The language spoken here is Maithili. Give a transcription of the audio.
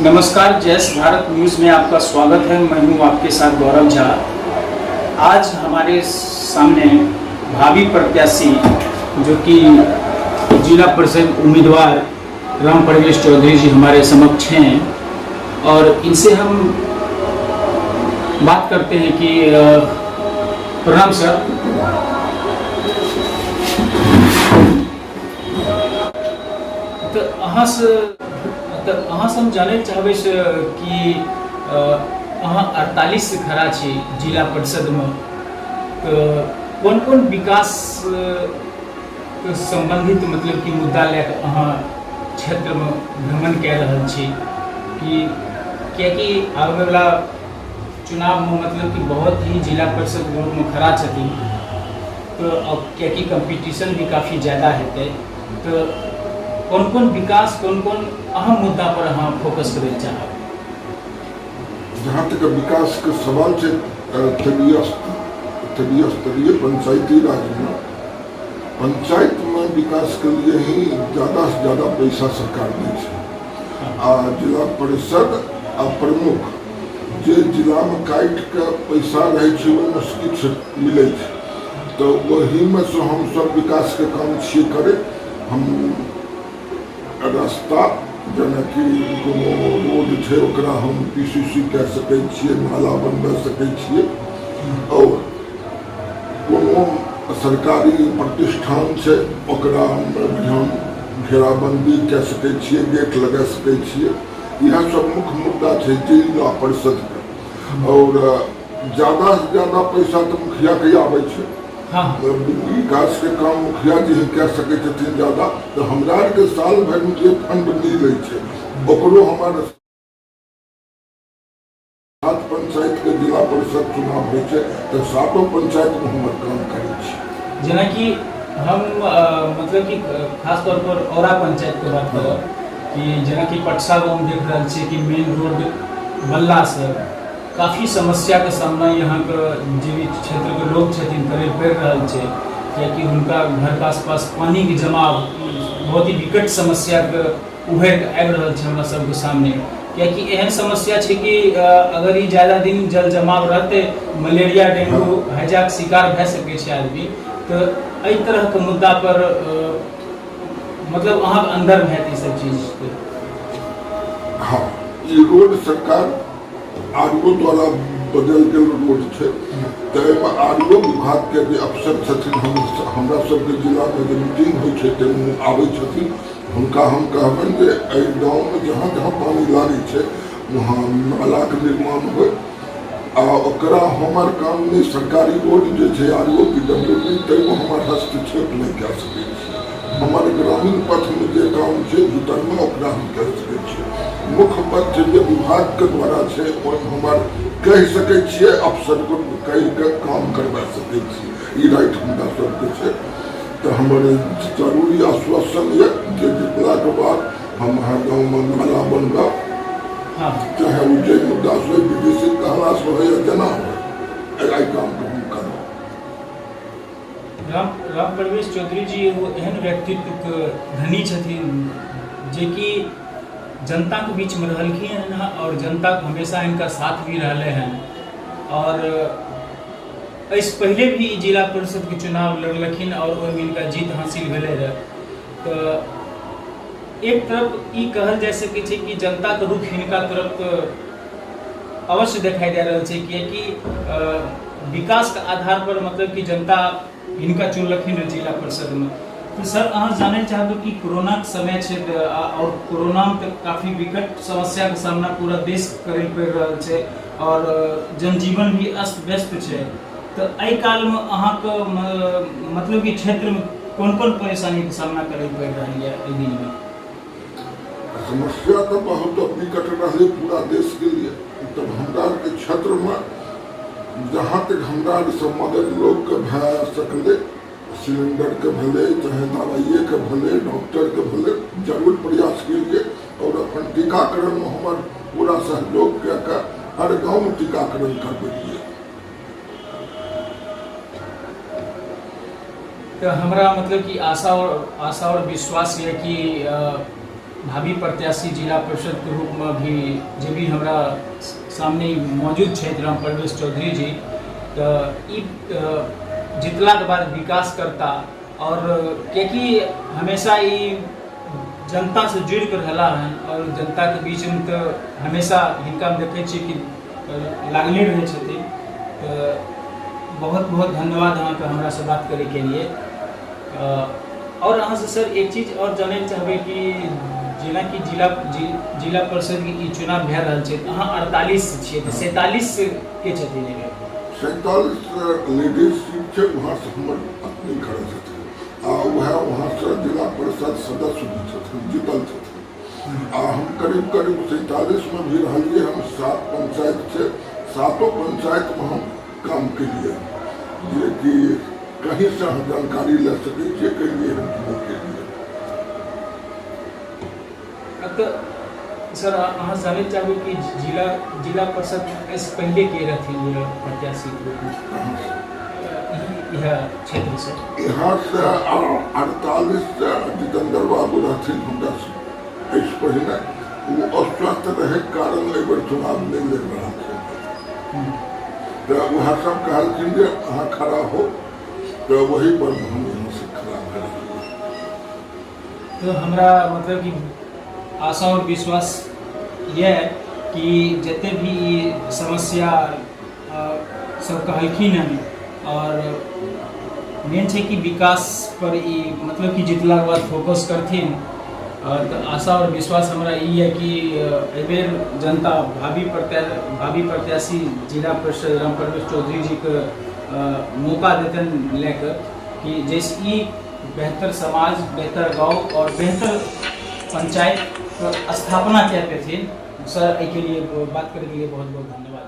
नमस्कार, जैस भारत न्यूज़ में आपका स्वागत है। मैं हूं आपके साथ गौरव झा। आज हमारे सामने भावी प्रत्याशी जो कि जिला परिषद उम्मीदवार राम प्रवेश चौधरी जी हमारे समक्ष हैं और इनसे हम बात करते हैं कि प्रणाम सर। तो अहाँ से हम जाने चाहबे कि अहाँ 48 से खड़ा छी जिला परिषद में, तो कौन कौन विकास संबंधित मतलब कि मुद्दा लेकर अहाँ क्षेत्र में भ्रमण कह रहल छी कि कियाकि आगे वाला चुनाव में मतलब कि बहुत ही जिला परिषद बोर्ड में खड़ा छथिन, तो अब कियाकि कंपटीशन भी काफ़ी ज़्यादा हेतै, तो कौन कौन विकास कौन कौन अहम मुद्दा पर अहाँ फोकस करे चाहब? जहाँ तक विकास के सवाल है, तलीय स्तरीय पंचायती राज में पंचायत में विकास के लिए ही ज़्यादा से ज़्यादा पैसा सरकार दै छै। आ जिला परिषद आ प्रमुख जे जिला में काटि के पैसा रहे छै ओहिमे से किछु मिलै छै, तो वही में से हम सब विकास के काम छियै करे। हम रास्ता जेना कि कोनो रोड छै ओकरा हम PCC कह सकै छियै, नाला बनबा सकै छियै, और कोनो सरकारी प्रतिष्ठान छै ओकरा हम घेराबंदी कह सकै छियै, गेट लगा सकै छियै। यह सब मुख्य मुद्दा छै जिला परिषद के। और ज़्यादा से ज़्यादा पैसा तो मुखिया के आबै छै। हाँ। विकास के काम मुखिया जी कह सकै छथिन ज़्यादा, तो हमरा के साल भर में जे फंड मिलै छै ओकरो हमारे 7 पंचायत के जिला परिषद चुनाव होइ छै, तो 7 पंचायत में हमर काम करै छी। जेना कि हम मतलब कि खास तौर पर औरा पंचायत के बात करब कि जेना कि पटसा गाँव देख रहल छियै कि मेन रोड बनला से काफ़ी समस्या के सामना यहाँ के जे भी क्षेत्र के लोग छथिन करे पड़ि रहल छै, कियाकि हुनका घर के आसपास पानी के जमाव बहुत ही विकट समस्या के उभरि के आबि रहल छै हमरा सबके सामने। कियाकि एहन समस्या छै कि अगर ई ज़्यादा दिन जल जमाव रहते मलेरिया डेंगू हैजा के शिकार भए सकै छै आदमी, तो एहि तरह के मुद्दा पर मतलब अहाँ अंदर हैत ई सब चीज। हाँ, ये रोड सरकार आरओ द्वारा बदल के रोड छै, तो आरओ विभाग के जे अफसर छथिन हमरा सबके जिला में जे मीटिंग होइ छै ताहिमे आबै छथिन। हुनका हम कहबनि जे एहि गाँव में जहाँ जहाँ पानी लागै छै वहाँ नाला के निर्माण होय, आ ओकरा हमर काम में सरकारी रोड जे छै आरओ PWD ताहिमे हमर हस्तक्षेप नहीं कऽ सकै छी। हमारे ग्रामीण पथ में जे काम छै भीतर में ओकरा हम कह सकै छियै। मुख्य पथ जे विभाग के द्वारा छै ओहिमे हमर कह सकै छियै, अफसर को कहि के काम करवा सकै छी, ई राइट हमरा सबके छै। तो हमारे जरूरी आश्वासन ये जे जितला के बाद हम हर गाँव में नाला बनबा, चाहे वो जे मुद्दा से विदेशी कहला से हो या जना हो, एहि काम को हम करब। राम प्रवेश चौधरी जी एगो एहन व्यक्तित्व के धनी छथिन जे कि जनता के बीच में रहलखिन हैं और जनता हमेशा इनका साथ भी रहले हैं, और इस पहले भी जिला परिषद के चुनाव लड़लखिन और ओहिमे इनका जीत हासिल भेले रहे। तो एक तरफ ई कहल जा सकै छै कि जनता के रुख हिनका तरफ अवश्य दिखाई दे रहल छै, कियाकि विकास के आधार पर मतलब कि जनता हिनका चुनलखिन जिला परिषद में। तो सर अहाँ जाने चाहबे कि कोरोना के समय छै और कोरोना में काफ़ी विकट समस्या के सामना पूरा देश करे पड़ि रहल छै और जनजीवन भी अस्त व्यस्त छै, तो एहि काल में अहाँ के मतलब कि क्षेत्र में कौन कौन परेशानी के सामना करे पड़ि रहल है एहि दिन में? समस्या तो बहुत विकट रही पूरा देश के लिए। तब हमरा के क्षेत्र में जहाँ तक हमरा से मदद लोग के भए सकले, सिलेंडर के भले चाहे दवाइए के भले डॉक्टर के भले जरूर प्रयास किए, और अपन टीकाकरण में हमार पूरा सहयोग के हर गाँव में टीकाकरण करबेलिए। तो हमरा मतलब कि आशा और विश्वास है कि भावी प्रत्याशी जिला परिषद के रूप में भी जे भी हमरा सामने मौजूद छथि राम परवेश चौधरी जी, तो ई जितला के बाद विकास करता और क्योंकि हमेशा ई जनता से जुड़ कर रहा है और जनता के बीच में तो हमेशा हिनका देखे छी कि लागले रहे छथिन। तो बहुत बहुत धन्यवाद अहाँ के हमरा से बात करे के लिए। और अहाँ से सर एक चीज और जाने चाहबे कि जेना कि जिला परिषद के ई चुनाव भए रहल छै, अहाँ 48 छियै तो 47 के छथिन एहिमे 47 लीडरशिप छै, वहाँ से हमर पत्नी खड़ा छथिन आ वहाँ से जिला परिषद सदस्य भी छथिन, जीतल छथिन। आ हम करीब 47 में भी रहिए। हम 7 पंचायत छै, 7 पंचायत में हम काम केलिए, जे कि कहीं से हम जानकारी ले सके के लिए हम केलिए। तो सर अहाँ जाने चाहबे कि जिला परिषद से पहले के रहथिन प्रत्याशी के रूप में यह क्षेत्र से? यहाँ से 48 जितेंद्र बाबू रहथिन हमरा से इस पहले। वो अस्वस्थ रहे कारण एक बार चुनाव नहीं लड़ रहा थे, तो वह सब कहलखिन जे अहाँ खड़ा हो, तो वही पर हम यहाँ से खड़ा कर। तो हमरा मतलब कि आशा और विश्वास यह है कि जते भी समस्या सब कहलखिन हन और मेन है कि विकास पर ई मतलब कि जितला के बाद फोकस करथिन। तो आशा और विश्वास हमरा ई है कि एबेर जनता भावी प्रत्याशी जिला परिषद राम परवेश चौधरी जी के मौका देतन लेकर कि जैसे ई बेहतर समाज, बेहतर गांव और बेहतर पंचायत स्थापना कर पेथिन। सर के लिए बात करने के लिए बहुत बहुत धन्यवाद।